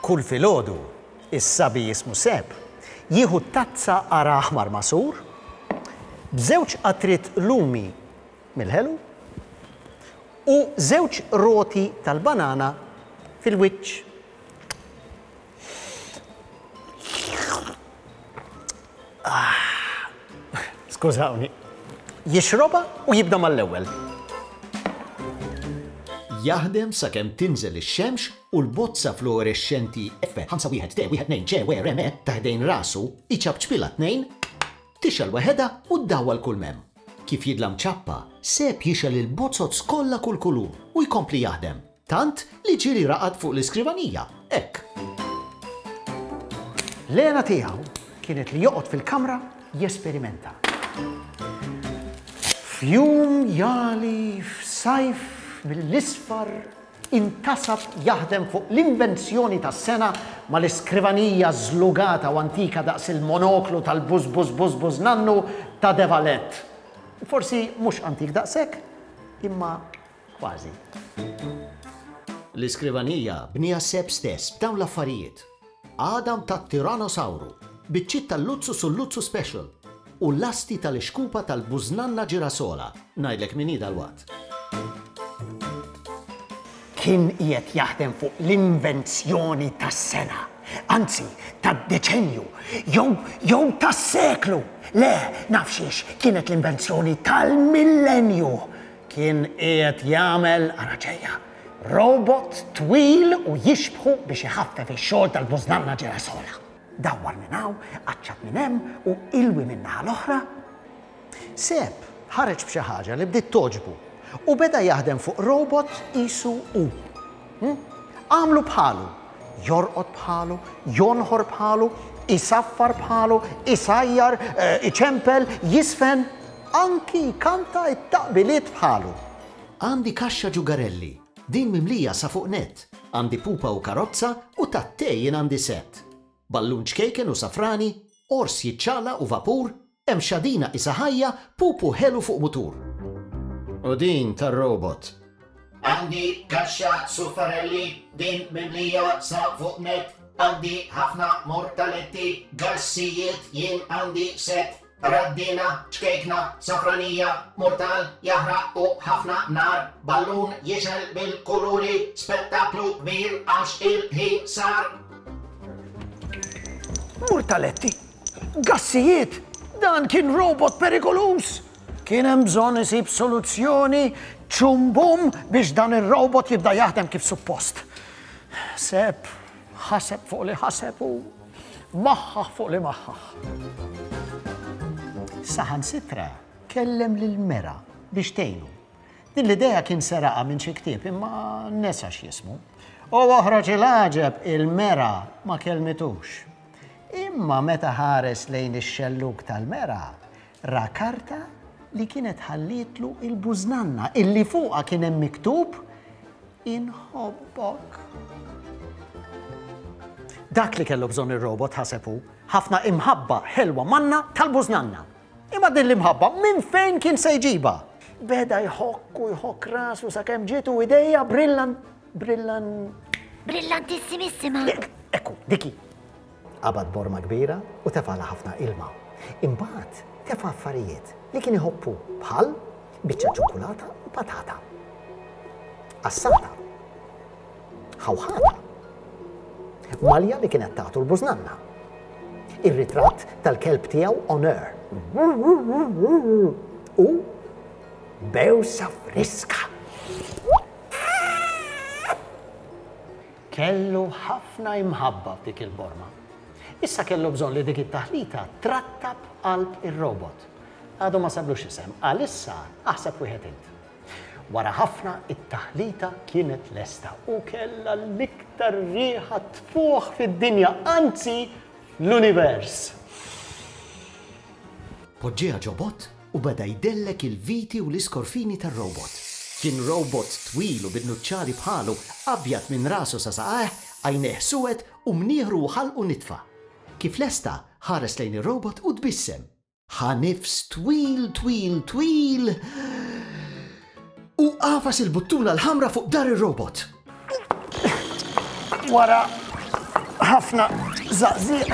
Kull filgħodu is-sabi jismu Seb jieħu tazza ara aħmar masur b'żewġ qatrit lumi mill-ħelu u żewġ roti tal-banana fil-wiċċ. Skużawni. Jixroba u jibda mal-ewwel. Jaħdem sakemm tinżel ix-xemx u l-bozza fluorexxenti F5-1-2-1-2-ċe-W-R-M taħdejn rasu iċab ċpila 2 tixal waħedha u ddawwal kull mem. Kif jidla mċappa, Seb jixel il-bozzot kollha kull kulur u jkompli jaħdem. Tant li ġieli raqad fuq l-iskrivanija. Hekk. L-għena tiegħu kienet li joqgħod fil-kamra jesperimenta. Fjum jali f'sajf mill-isfar intasab jaħdem fuq l-invenzjoni tas-sena mal-iskrivanija żlugata u antika daqs il-monoklu tal-buż nannu ta' Devalet. Forsi mhux antik daqshekk, imma kważi. L-iskrivanija bnija Seb stess b'dawn l-affarijiet. Għadam tat-Tyrannosauru, biċċiet tal-Luxus u l-Luxus Special u l-lasti tal-ixkupa tal-Bużnanna Ġirasola, ngħidlek min hi dal-watt. Kien qiegħed jaħdem fuq l-invenzjoni tas-sena, anzi tad-deċenju, jew tas-seklu. Le, nafxiex kienet l-invenzjoni tal-millenju. Kien qiegħed jagħmel araġeja. Robot twil u jixbħu biex iħaffef ix-xogħol tal-Bużnanna Ġirasola. Dawwar minn hawn, aċċat minn hemm u ilwi min-naħa l-oħra. Seb ħareġ b'xi ħaġa li bdiet toġbu u beda jaħdem fuq robot qisu hu. Għamlu bħalu, jorqod bħalu, jonħor bħalu, isaffar bħalu, isajjar, iċempel, jisfen, anki kanta it-taqbiliet bħalu. Għandi kaxxa ġugarelli, din mimlija sa fuq net. Għandi pupa u karozza u tattejjin għandi set. Ballun ċkejken u safrani, ors jiċċala u vapur, hemm xadina isa ħajja, pupu ħelu fuq mutur. U din tar-robot. Għandi kaxxa suffarelli, din mimlija sa fuq net. Għandi ħafna mortaletti, gassijiet, jien għandi set. Raddina, ċkejkna, safranija, mortal, jaħraq u ħafna nar. Ballun jixel bil-kuluri, spettaklu kbir għax il-ħin sar. Mortaletti, gassijiet, dan kien robot perikolus. Kien hemm bżonn isib soluzzjoni ċumbum biex dan ir-robot jibda jaħdem kif suppost. Seb ħaseb fuq li ħaseb u maħħaħ fuq li maħħaħ. Saħansitra kellem lil-Mera biex tgħinu. Din l-idea kien seraqa minn xi ktieb imma nesa x'jismu. U oħroġ il-għaġeb il-Mera ma kelmitux. Imma meta ħares lejn ix-xelluk tal-Mera, ra karta li kienet ħallitlu il-Bużnanna illi fuqha kien hemm miktub inħobbok. Dak li kellu bżonn ir-robot ħasebu ħafna imħabba ħelwa manna tal-Bużnanna. Imma din l-imħabba minn fejn kien se jġiba? Beda jħokk rasu sakemm ġietu idejja Brillantissimissima. Ekku, diki. Qabad borma kbira u tefala ħafna ilma. Imbagħad tefa' affarijiet li kien iħobbu bħal biċċa ċokolata u patata. Assata. Ħawħata. Malja li kienet tagħtu l-Bużnanna. Ir-ritratt tal-kelb tiegħu Honor. U bewsa friska. Kellu ħafna imħabba dik il-borma. Issa kellu bżonn li dik it-taħlita trattab qalb ir-robot. Għadu ma sablux isem, għalissa aħseb wieħed int. Wara ħafna it-taħlita kienet lesta u kellha l-iktar rieħa tfuħ fid-dinja, anzi l-univers. Poġġeha ġobot u beda jdellek il-viti u l-iskorfini tar-robot. Kien robot twil u bidnuċċali bħalu, abjad minn rasu sa saqajh, għajnejh suwed u mnieħru ħalqu nitfa'. Kif lesta ħares lejn ir-robot u tbissem. Ħanifs twil u qafas il-buttuna l-ħamra fuq dar ir-robot. Wara ħafna zaqziq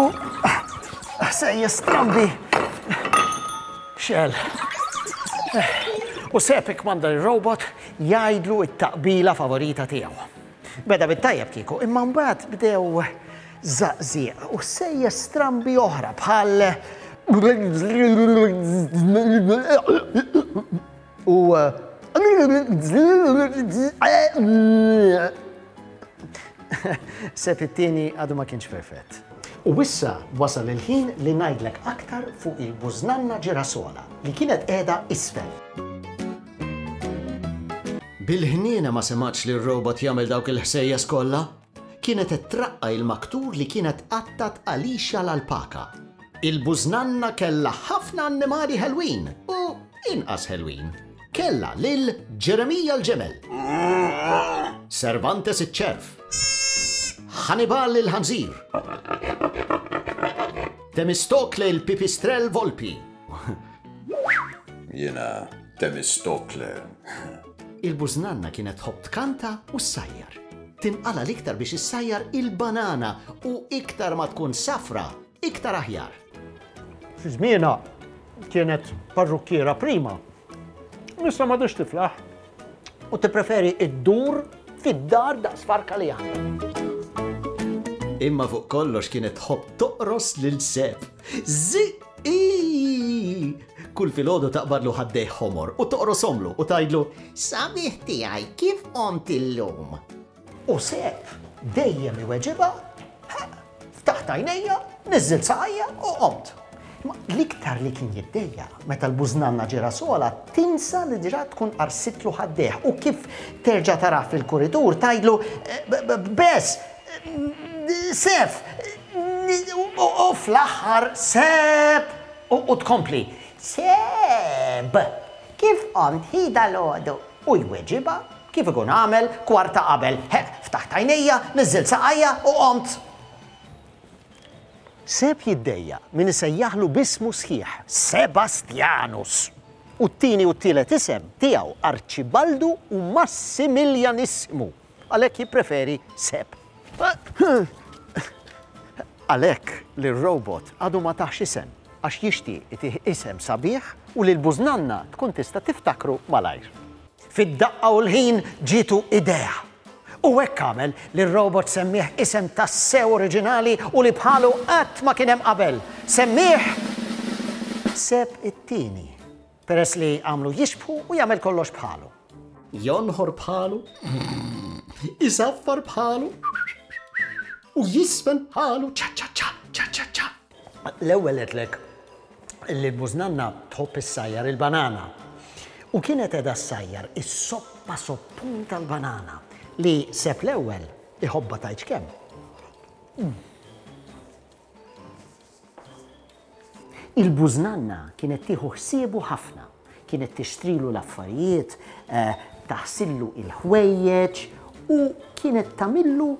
u sejja strambi xel. U Sepp manda l-robot jgħidlu it-taqbila favorita tiegħu. Beda bit-tajjeb kieku, imma mbagħad bdew zaqziq u sejja strambi oħra bħal u Sepp it-tieni għadu ma kienx perfett. U issa wasal il-ħin li ngħidlek aktar fuq il-Bużnanna Ġirasola li kienet qiegħda isfel. Bil-ħniena ma semax li r-robot jagħmel dawk il-ħsejjes kollha, kienet ittraqqa il-maktur li kienet qattat Alicia l-alpaka. Il-Bużnanna kellha ħafna annimali ħelwin u inqas ħelwin. Kellha lil Ġeremija l-ġemel, Cervantes iċ-ċerf, Hannibal il-ħanżir, Temistokle il-pipistrell volpi. Jiena Temistokle. Il-Bużnanna kienet tħobb tkanta u ssajjar. Tinqala l-iktar biex issajjar il-banana u iktar ma tkun safra, iktar aħjar. Fi żmienha kienet parrukkiera prima. Issa m'għadix tiflaħ u tippreferi iddur fid-dar daqs farka li għandha. Imma fuq kollox kienet tħobb toqros lil Sepp. Ziqi! Kull filgħodu taqbadlu ħaddejh ħomor u toqrosomlu u tgħidlu sabiħ tiegħi kif qomt illum. U Sepp dejjem iweġibha, ftaħt għajnejja, niżżil saqajja u qomt. L-iktar li kien jiddejja meta l-Bużnanna Ġirasola tinsa li diġà tkun qarsitlu ħaddejh u kif terġa' tarah fil-kuridur tgħidlu bes Sepp u fl-aħħar Sepp u tkompli. Sepp, kif qomt ħida l-għodu? U jweġibha kif ikun għamel kwarta qabel. Ftaħt għajnejja, niżżil saqajja u qomt. Sepp jiddejja min isejjaħlu bismu sħiħ, Sebastianus. U t-tieni u t-tielet isem tiegħu Arċibaldu u Massimilianissimu. Għalhekk jippreferi Sepp. Għalhekk li r-robot għadu ma taħx isem għax jixtieq itih isem sabiħ u li l-Bużnanna tkun tista' tiftakru malajr. Fid-daqqa u l-ħin ġitu idea. U hekk għamel li r-robot semmih isem tas-sew oriġinali u li bħalu qatt ma kien hemm qabel. Semmih Sepp it-tieni, peress li għamlu jixbħu u jagħmel kollox bħalu. Jonħor bħalu, isaffar bħalu u jisfen bħalu ċa-ċa-ċa. L-ewwel għedlek li l-Bużnanna tħobb issajjar il-banana. U kienet qiegħda ssajjar is-soppa soppun tal-banana li Sepp l-ewwel iħobba tgħid kemm. Il-Bużnanna kienet tieħu ħsiebu ħafna, kienet tixtrilu l-affarijiet, taħsillu il-ħwejjeġ u kienet tagħmillu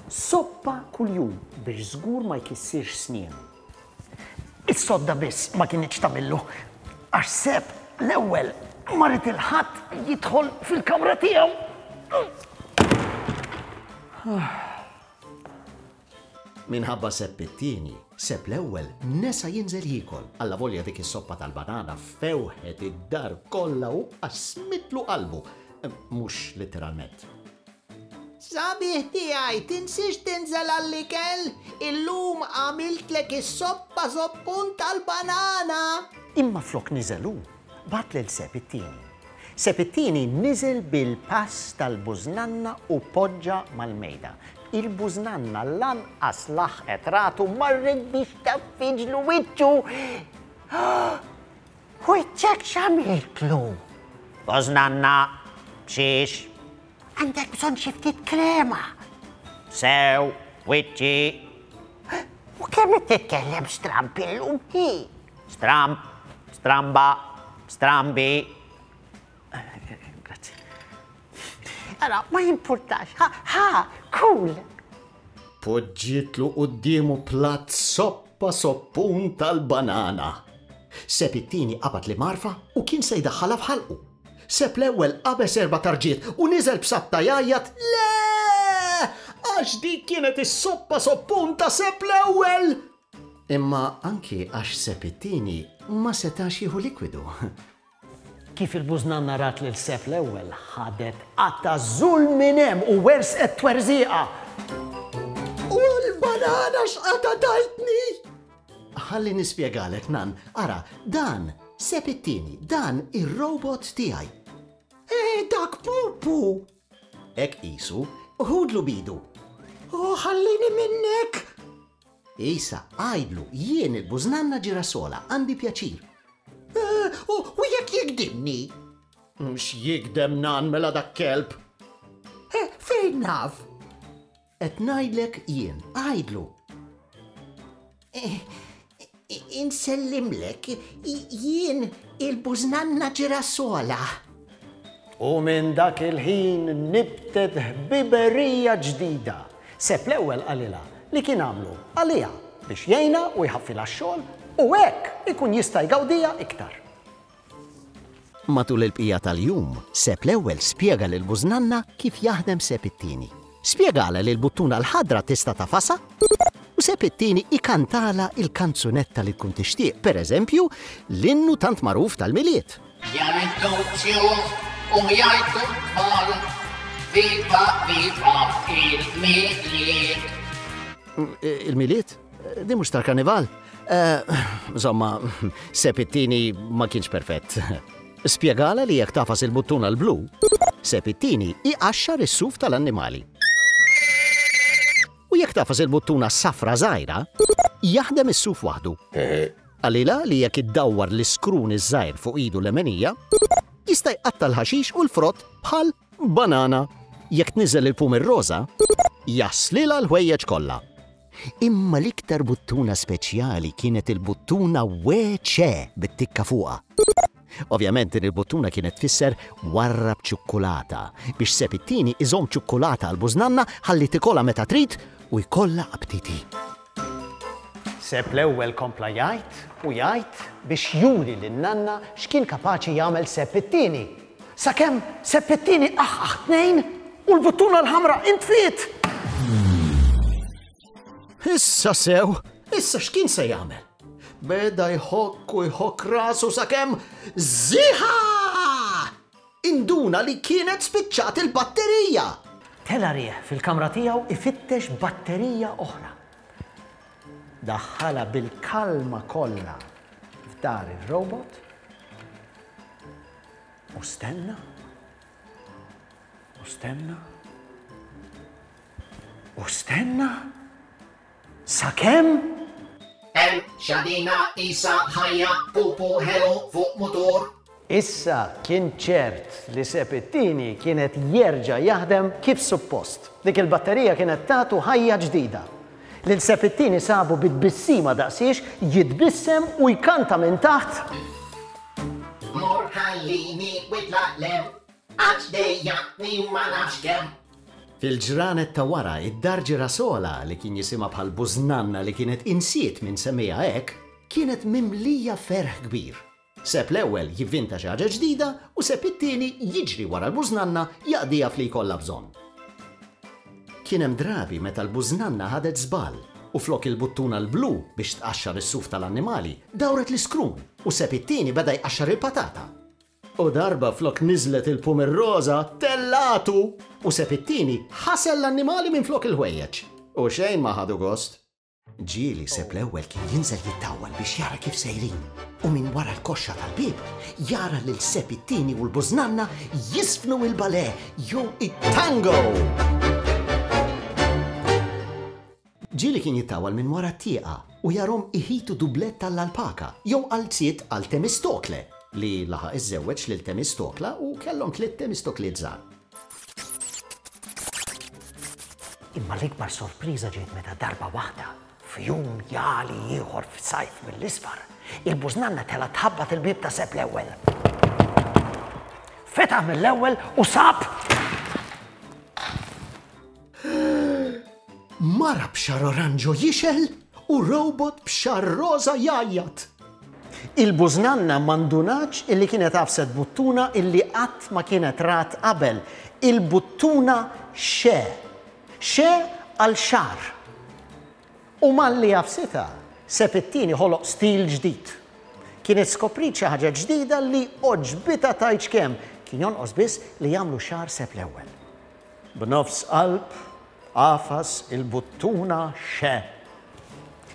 soppa kuljum biex żgur ma jkissirx snien. Is-sodda biss ma kienx tagħmillu għax Sepp l-ewwel marit il-ħadd jidħol fil-kamra tiegħu. Minħabba Sepp it-tieni, Sepp l-ewwel nesa jinżel jiekol alla volja dik is-soppa tal-banana fewħet id-dar kollha u qasmitlu qalbu, mhux letteralment. Sabiħ tiegħi, tinsix tinżel għall-ikel, illum għamiltlek is-soppa soppun tal-banana. Imma flok niżelu, bat lil Sepp it-tieni. Sepp it-tieni niżel bil-pass tal-Bużnanna u poġġa mal-mejda. Il-Bużnanna lanqas laħqet ratu marret biex taffiġlu wiċċu. Wiċċek x'għamiltlu? Bużnanna, bxiex. Għandek bżonn xi ftit krema. Sew, wiċċi. U kemm qed titkellem stramp illum hi? Stramp, stramba, strambi. Grazzi. Ara, ma jimpurtax. Cool. Poġġietlu qudiemu platt soppa soppun tal-banana. Sepp it-tieni qabad li marfa u kien se jdaħħalha f'ħalqu. Sepp l-ewwel qabeż erba' tarġiet u niżel b'sabta jgħajjat le! għax dik kienet is-soppa soppunta Sepp l-ewwel! Imma anki għax Sepp it-tieni ma setax jieħu likwidu. Kif il-bużnanna rat lil Sepp l-ewwel ħadet qatta żul minn hemm u wersqet twerżieqa. U l-banana x'qata tajtni! Ħalli nispjegalek nan, ara, dan Sepp it-tieni, dan ir-robot tiegħi. Dak Pupu! Ek isu, ħudlu bidu. Ħallini minnek! Isa, għajdlu, jien il-bużnanna ġirasola, għandi pjaċir. U jekk jikdimni? X'jikdem nan mela dak kelb? Fejn naf? Et najdlek jien, għajdlu. Insellimlek, jien il-bużnanna ġirasola. U minn dak il-ħin nibtet ħbiberija ġdida. Sepp l-ewwel qalilha li kien għamlu għalija biex jgħinha u jħaffilha x-xogħol u hekk ikun jista' jgawdija iktar. Matul il-bqija tal-jum, Sepp l-ewwel spjega lil bużnanna kif jaħdem Sepp it-tieni. Spjegala li l-buttuna l-ħadra tista' tafasha u Sepp it-tieni ikantala il-kanzunetta li tkun tixtieq, pereżempju l-innu tant magħruf tal-miliet. Jgħidu tfal, viva, viva il-miliet. Il-miliet? Di mhux tal-karnival? Insomma, Sepp it-tieni ma kienx perfett. Spjegala li jekk tafas il-buttuna l-blu, Sepp it-tieni iqaxxar is-suf tal-annimali. U jekk tafas il-buttuna safra żgħira, jaħdem is-suf waħdu. Għalila li jekk iddawwar l-iskrun iż-żgħir fuq idu l-emenija, jista' jqatta l-ħaxix u l-frott bħal banana. Jekk niżel il-pum ir-roża, jaslilha l-ħwejjeġ kollha. Imma l-iktar buttuna speċjali kienet il-buttuna weċe bit-tikka fuqha. Ovvjament il-buttuna kienet tfisser warrab ċukkulata biex Sepp it-tieni iżomm ċukkulata għal bużnanna ħalli tikola meta trid u jkollha appetiti. Sepp l-ewwel kompla jgħid u jgħid biex juri lin-nanna x'kien kapaċi jagħmel Sepp it-tieni. Sakemm Sepp it-tieni aħħaħ tnejn u l-buttuna l-ħamra intfiet. Issa sew, issa x'kien se jagħmel? Beda jħokk u jħokk rasu sakemm żiħa! Induna li kienet spiċċat il-batterija. Tela rieħ fil-kamra tiegħu ifittex batterija oħra. Daħħala bil-kalma kollha f'dar ir-robot u stenna sakemm xadina isa ħajja Pupu ħelu fuq motor. Issa kien ċert li Sepp it-tieni kienet jerġa' jaħdem kif suppost. Dik il-batterija kienet tagħtu ħajja ġdida. Lil Sepp it-tieni sabu bit-bissima daqsiex jitbissem u jkanta minn taħt. Mor ħallini witlaqlem, għax dejjaqni ma nafx kemm. Fil-ġranet ta' wara, id-dar ġirasola li kien jisimha bħal bużnanna li kienet insiet minn semmija hekk, kienet mimlija ferħ kbir. Sepp l-ewwel jivvinta xi ħaġa ġdida u Sepp it-tieni jiġri wara l-bużnanna jaqdiha fli jkollha bżonn. Kien hemm drabi meta l-bużnanna ħadet żball u flok il-buttuna l-blu biex tqaxxar is-suf tal-annimali dawret l-iskrun u Sepp it-tieni beda jqaxxar il-patata. U darba flok niżlet il-pum ir-roża tellatu u Sepp it-tieni ħasel l-annimali minn flok il-ħwejjeġ. U xejn ma ħadu gost. Ġieli Sepp l-ewwel kien jinżel jittawwal biex jara kif sejrin u minn wara l-koxxa tal-bib jara lil Sepp it-tieni u l-bużnanna jisfnu il-balè jew it-tango. Ġieli kien jittawwal minn wara t-tieqa u jarhom iħitu dublett tal-alpaka jew qalziet għal Temistokle li laħaq iżżewweġ lil Temistokla u kellhom 3 Temistokliet żgħar. Imma l-ikbar sorpriża ġiet meta darba waħda f'jum jali ieħor f'sajf mill-isfar, il-bużnanna tela tħabbat il-bib ta' Sepp l-ewwel. Fetaħ mill-ewwel u sab mara b'xar oranġo jixel u robot b'xar roża jajjat. Il-bużnanna mandunax illi kienet afset buttuna illi qatt ma kienet rat qabel, il-buttuna xe. Xe għal xar. U malli għafsita, Sepp it-tieni ħoloq stil ġdid. Kienet skoprit xi ħaġa ġdida li oġbita tajt kemm kien jonqos biss li jagħmlu xar Sepp l-ewwel. B'nofs qalb, qafas il-buttuna xe.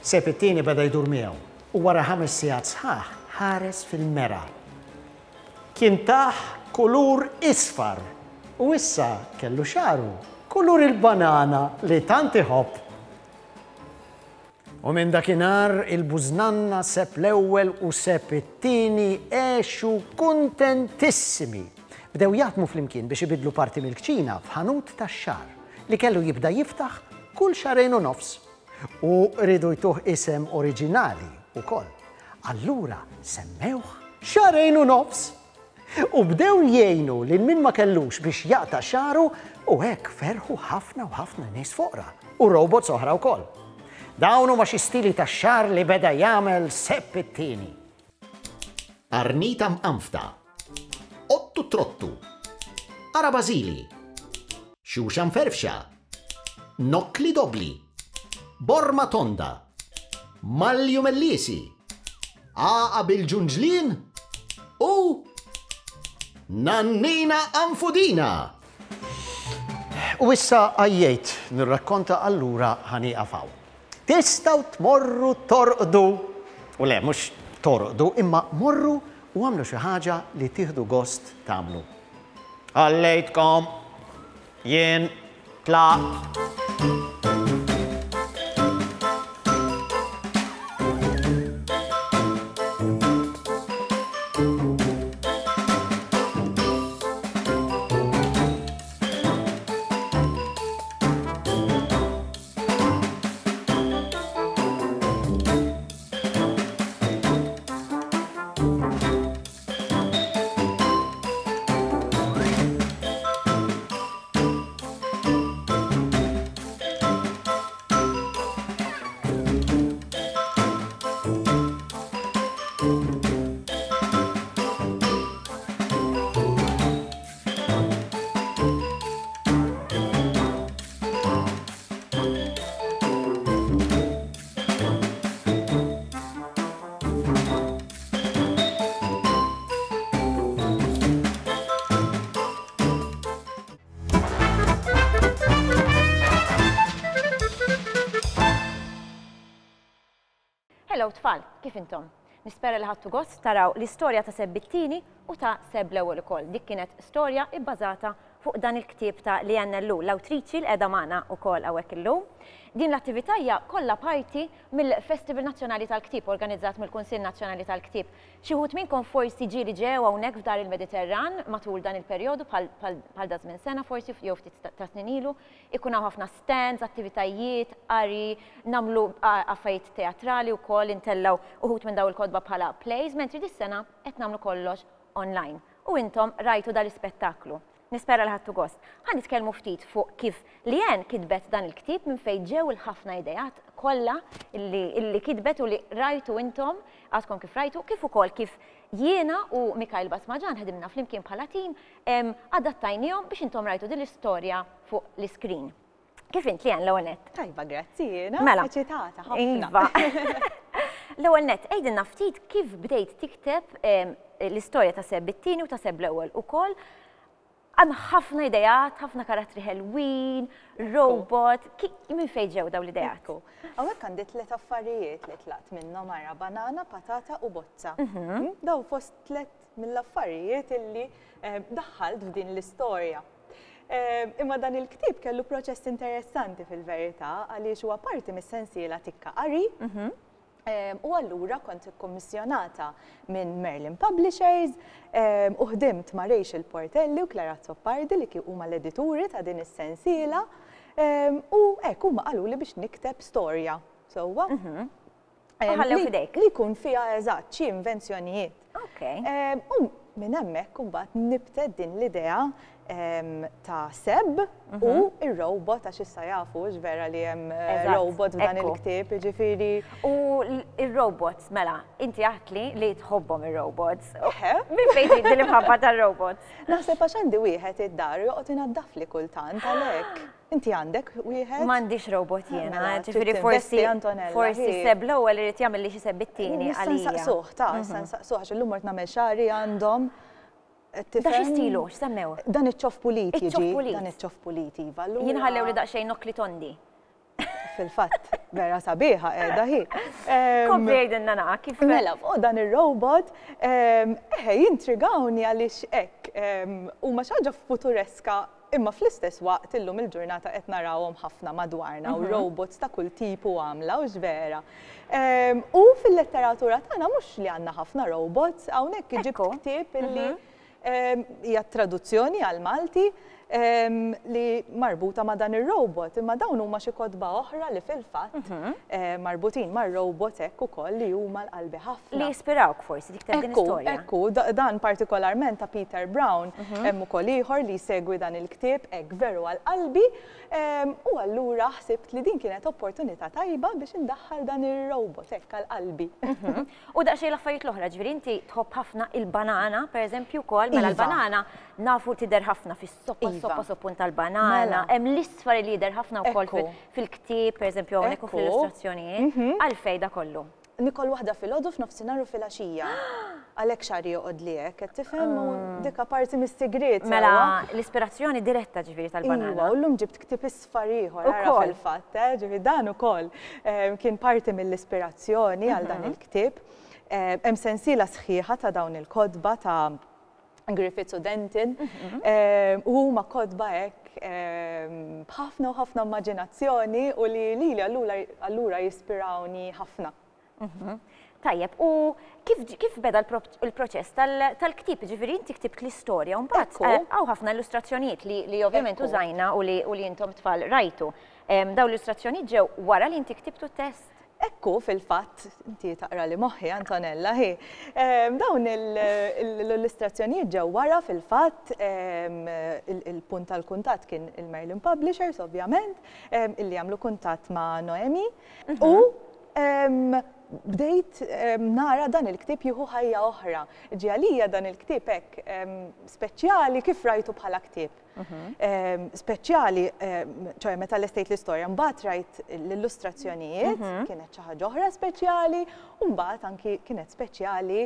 Sepp it-tieni beda jdur miegħu u wara 5 sigħat sħaħ ħares fil-mera. Kien taħ kulur isfar u issa kellu xaru kulur il-banana li tant iħobb. U minn dakinhar il-bużnanna Sepp l-ewwel u Sepp it-tieni għexu kuntentissimi. Bdew jaħdmu flimkien biex ibidlu parti mill-kċina f'ħanut tax-xar li kellu jibda jiftaħ kull xarejn u nofs. U rridu jtuh isem oriġinali wkoll. Allura semmewh xarejn u nofs. U bdew jgħinu lil min ma kellux biex jaqta' xaru u hekk ferħu ħafna u ħafna nies foqra u robots oħra wkoll. Dawn huma xi stili tax-xar li beda jagħmel Sepp it-tieni. Arnita mqanfta, Ottu trottu, Ara Bażili, Xuxa mferfxa, Nokkli dobli, Borma tonda, Malju mellisi, Aqa bil-ġunġlin u Nannina anfudina. U issa għajjejt nirrakkonta allura ħanieqafaw. Tistaw tmorru torqdu, u le, mux torqdu, imma morru u għamlu xi ħaġa li tieħdu gost tagħmlu. Ħallejtkom, jien tlaq. Hello tfal, kif intom? Nispera li ħadtu gost taraw l-istorja ta' Sepp it-tieni u ta' Sepp l-ewwel ukoll. Dik kienet storja bbażata fuq dan il-ktieb ta' Lianna Llu, l-awtriċi l-qiegħda magħna wkoll hawnhekk illum. Din l-attività hija kollha parti mill-Festival Nazzjonali tal-Ktieb organizzat mill-Kunsill Nazzjonali tal-Ktieb. Xi wħud minnkom forsi ġieli ġew hawnhekk f'dar il-Mediterran matul dan il-perjodu bħal da żmien sena forsi jew ftit ta' snin ilu, ikun hawn ħafna stands, attivitajiet, qari, nagħmlu affarijiet teatrali wkoll intellgħu uħud minn dawn il-kodba bħala plays, mentri dis-sena qed nagħmlu kollox online. U intom rajtu dal-ispettaklu. Nispera li ħadtu gost. Ħan nitkellmu ftit fuq kif Lian kitbet dan il-ktieb minn fejn ġew il-ħafna idejat kollha illi kitbet u li rajtu intom, għadkom kif rajtu, kif ukoll kif jiena u Mikael Basmaġan ħedimna flimkien bħala tim adattajnihom biex intom rajtu din l-istorja fuq l-iskrin. Kif int Lian l-ewwel nett? Tajba, grazzi, jiena. Mela. Eċitata ħafna. L-ewwel nett, għejdilna ftit kif bdejt tikteb l-istorja ta' Sepp it-tieni u ta' Sepp l-ewwel ukoll. Għam ħafna idejat, ħafna karattri ħelwin, robot, minn fejn ġew daw l-idejat? Għawek għandi 3 affarijiet li tlaqt minnhom ara banana, patata u bozza. Daw fost 3 mill-affarijiet illi daħħalt f'din l-istorja. Imma dan il-ktieb kellu proċess interessanti fil-verità għaliex huwa parti mis-sensiela tikka qari. U allura kont ikkommissjonata minn Merlin Publishers u ħdimt ma' Rachel Portelli u Clara Zoppardi li huma l-edituri ta' din is-sensiela u hekk huma qaluli biex nikteb storja sewwa. Ħallew fidejk. Li jkun fiha eżatt xi invenzjonijiet. U minn hemmhekk imbagħad nibtet din l-idea ta' Seb u il-robot għax issa jafu vera li hemm robot f'dan il-ktieb, ġifieri. U il-robots, mela, inti għatli li tħobbhom il-robots. Min fejn trid l-imħabba tar-robots? Naħseb għax għandi wieħed id-dar joqgħod inaddaf li kultant għalhekk. Inti għandek wieħed? M'għandix robot jiena, ġifieri Antonella. forsi Seb l-ewwel irid jagħmel li xi Seb it-tieni għalija. Nsaqsuh ta' nsaqsuh għax illum mort nagħmel xari għandhom. Da xi stilu, x'semmew? Dan iċ-ċof pulit jiġi, dan iċ-ċof pulit iva. Jinħallew li daqsxejn nokli tondi. Fil-fatt, vera sabiħa qiegħda hi. Kompli jgħidilna naqa kif. Mela, fuq dan ir-robot, jintrigawni għaliex hekk huma xi ħaġa futureska imma fl-istess waqt illum il-ġurnata qed narawhom ħafna madwarna u robots ta' kull tipu għamla u ġvera. U fil-letteratura tagħna mhux li għandna ħafna robots, hawnhekk ġibt ktieb illi hija traduzzjoni għal Malti li marbuta ma' dan ir-robot, imma dawn huma xi kotba oħra li fil-fatt marbutin mar-robot hekk ukoll li huma l-qalbi ħafna. Li jispirawk forsi dik din istorja. Ekku, dan partikolarment ta' Peter Brown hemm ukoll ieħor li jsegwi dan il-ktieb hekk veru għall-qalbi u allura ħsibt li din kienet opportunità tajba biex indaħħal dan ir-robot hekk għall-qalbi. U daqsxejn l-affarijiet l-oħra, ġifieri inti tħobb ħafna il-banana, pereżempju wkoll, mela l-banana nafu tidher ħafna fis-soppa soppun tal-banana, hemm l-isfar li jidher ħafna wkoll fil-ktieb, pereżempju hawnhekk u fl-illustrazzjonijiet. Għalfejn da kollu? Nikol waħda fil-għodu f'nofsinhar u fil-għaxija. Għalhekk xahar joqgħod liek, qed tifhem u dik parti mis-sigriet. Mela l-ispirazzjoni diretta ġifieri tal-banana. Iva, u llum ġibt ktieb isfar ieħor ara fil-fatt, ġifieri dan ukoll kien parti mill-ispirazzjoni għal dan il-ktieb. Hemm sensiela sħiħa ta' dawn il-kodba ta' Griffiths u Denton, u huma kodba hekk b'ħafna u ħafna immaġinazzjoni u li allura jispirawni ħafna. Tajjeb, u kif beda l-proċess tal-ktib, ġifieri inti ktibt l-istorja, u mbagħad hawn ħafna illustrazzjonijiet li ovvjament użajna u li intom tfal rajtu. Dawn l-illustrazzjonijiet ġew wara li inti ktibtu t-test? Ekku fil-fatt, inti taqra li moħħi Antonella, dawn l-illustrazzjonijiet ġew wara fil-fatt il-punt tal-kuntatt kien il-Merlin Publishers, ovvjament, illi għamlu kuntatt ma' Noemi u bdejt nara dan il-ktib jieħu ħajja oħra. Ġialija dan il-ktib hekk speċjali kif rajtu bħala ktib. Speċjali, ċoj meta l-estate l-istorja, mbagħad rajt l-illustrazzjonijiet, kienet xi ħaġa oħra speċjali, u mbagħad anki kienet speċjali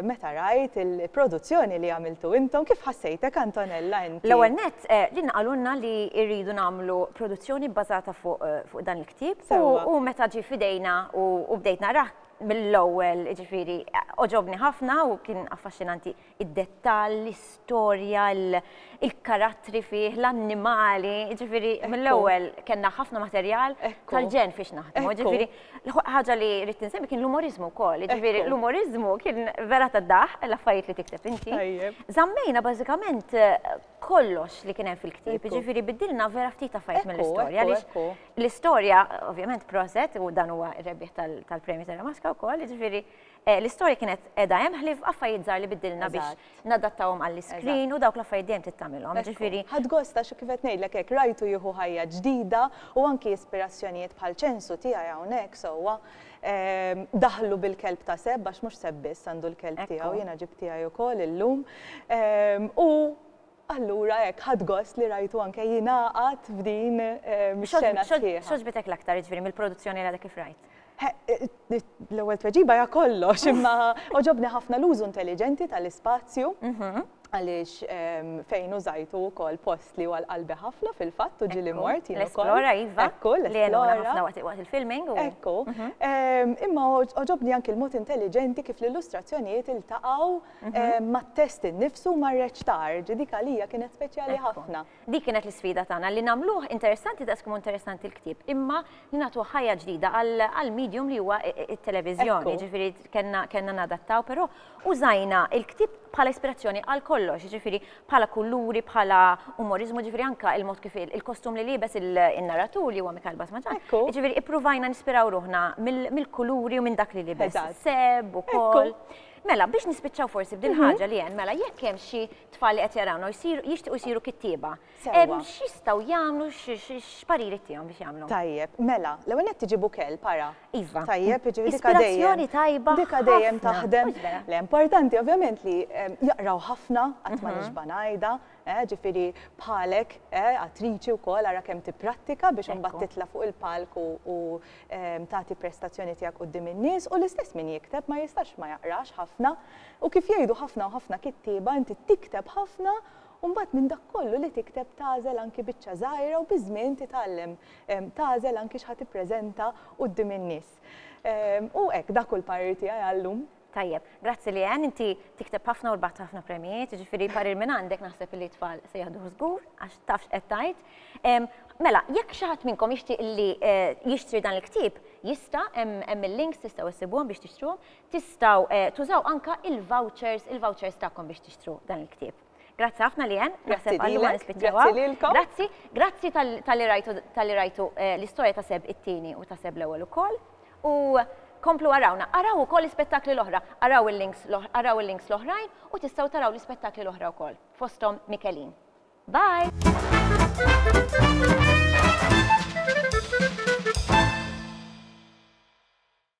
meta rajt il-produzzjoni li għamiltu intom. Kif ħassejtek Antonella inti? L-ewwel nett li nqalulna li rridu nagħmlu produzzjoni bbażata fuq dan il-ktib u meta ġie fidejna u bdejt naraħ mill-ewwel, ġifieri oġobni ħafna u kien affaxxinanti id-dettall, l-istorja, il-karattri fih, l-annimali, ġifieri mill-ewwel kellna ħafna materjal tal-ġen fiex naħdmu. Ġifieri ħaġa li rrid insemmi kien l-umorizmu wkoll, ġifieri l-umorizmu kien vera tad-daħ l-affarijiet li tikteb inti. Żammejna bażikament kollox li kien hemm fil-ktieb, ġifieri biddilna vera ftit affarijiet mill-istorja. L-istorja ovvjament proset u dan huwa r-rebbieħ tal-Premju Terra wkoll, ġifieri l-istorja kienet qiegħda hemm ħlief affarijiet żgħar li biddilna biex nadattawhom għall-iskrin u dawk l-affarijiet dejjem tittamilhom. Ġifieri ħadd gosta xi kif qed ngħidlek hekk rajtu jieħu ħajja ġdida u anki ispirazzjonijiet bħal ċensu tiegħi hawnhekk sewwa daħlu bil-kelb ta' Seb għax mhux Seb biss għandu l-kelb tiegħu, jiena ġibt tiegħi wkoll illum. U allura hekk ħadd gost li rajtu anke jingħaqad f'din mix-xena sħiħa. X'oġbitek l-aktar jiġifieri mill-produzzjoni li kif rajt? L-ewwel tweġiba hija kollox, imma oġobni ħafna l-użu intelligenti tal-ispazju għaliex fejn użajtu wkoll post li huwa l-qalbi ħafna fil-fatt u ġieli mort jien ukoll. L-esplora iva. Ekku, l-esplora. ħafna waqt il-filming. Ekku. Imma oġobni anke l-mod intelligenti kif l-illustrazzjonijiet iltaqgħu mat-test innifsu mar-reċtar, dik għalija kienet speċjali ħafna. Dik kienet l-isfida tagħna li nagħmluh interessanti daqskemm interessanti l-ktieb, imma li nagħtu ħajja ġdida għall-medium li huwa it-televiżjoni. Ġifieri kellna nadattaw, però użajna l-ktieb bħala ispirazzjoni għal kollox, ġifieri bħala kulluri, bħala umorizmu, ġifieri anke il-mod kif il-kostum li libes il-narratur li huwa Mikael Basmaġan. Ġifieri ippruvajna nispiraw ruħna mill-kuluri u minn dak li libes Seb ukoll. Mela, biex nispiċċaw forsi b'din ħaġa li mela, jekk hemm xi tfal li qed jarawna jixtiequ jsiru kittieba. X'jistgħu jagħmlu x'pariri tiegħhom biex jagħmlu? Tajjeb, mela, l-ewwel qed tiġi bukel para. Iva. Tajjeb, dik Ispirazzjoni tajba. Dik dejjem taħdem. L-importanti ovvjament li jaqraw ħafna qatt ma nixba' ngħidha, ġifieri bħalek attriċi wkoll ara kemm tipprattika biex imbagħad titla' fuq il-palk u tagħti prestazzjoni tiegħek quddiem in-nies u l-istess min jikteb ma jistax ma jaqrax ħafna u kif jgħidu ħafna u ħafna kittieba inti tikteb ħafna u mbagħad minn dak kollu li tikteb tażel anki biċċa żgħira u biżmien titgħallem tażel anki x'ħad tippreżenta quddiem in-nies. U hekk dak kull parir tiegħi għallum. Tajjeb, grazzi li inti tikteb ħafna u rbaħt ħafna premijiet, ġifieri parir minn għandek naħseb li tfal se jaħdu żgur għax tafx qed tgħid. Mela, jekk xi ħadd minnkom jixtieq li jixtri dan il-ktieb, jista' hemm il-links tistgħu issibuhom biex tixtruhom, tistgħu tużaw anke il-vouchers tagħkom biex tixtru dan il-ktieb. Grazzi ħafna li Grazzi lilkom. Grazzi tal-li rajtu l-istorja ta' Seb it-tieni u ta' Seb l-ewwel ukoll. U komplu arawna, araw ukoll l-ispettakli l-oħra, araw il-links l-oħrajn u tistgħu taraw l-ispettakli l-oħra wkoll. Fosthom Mikelin. Bye!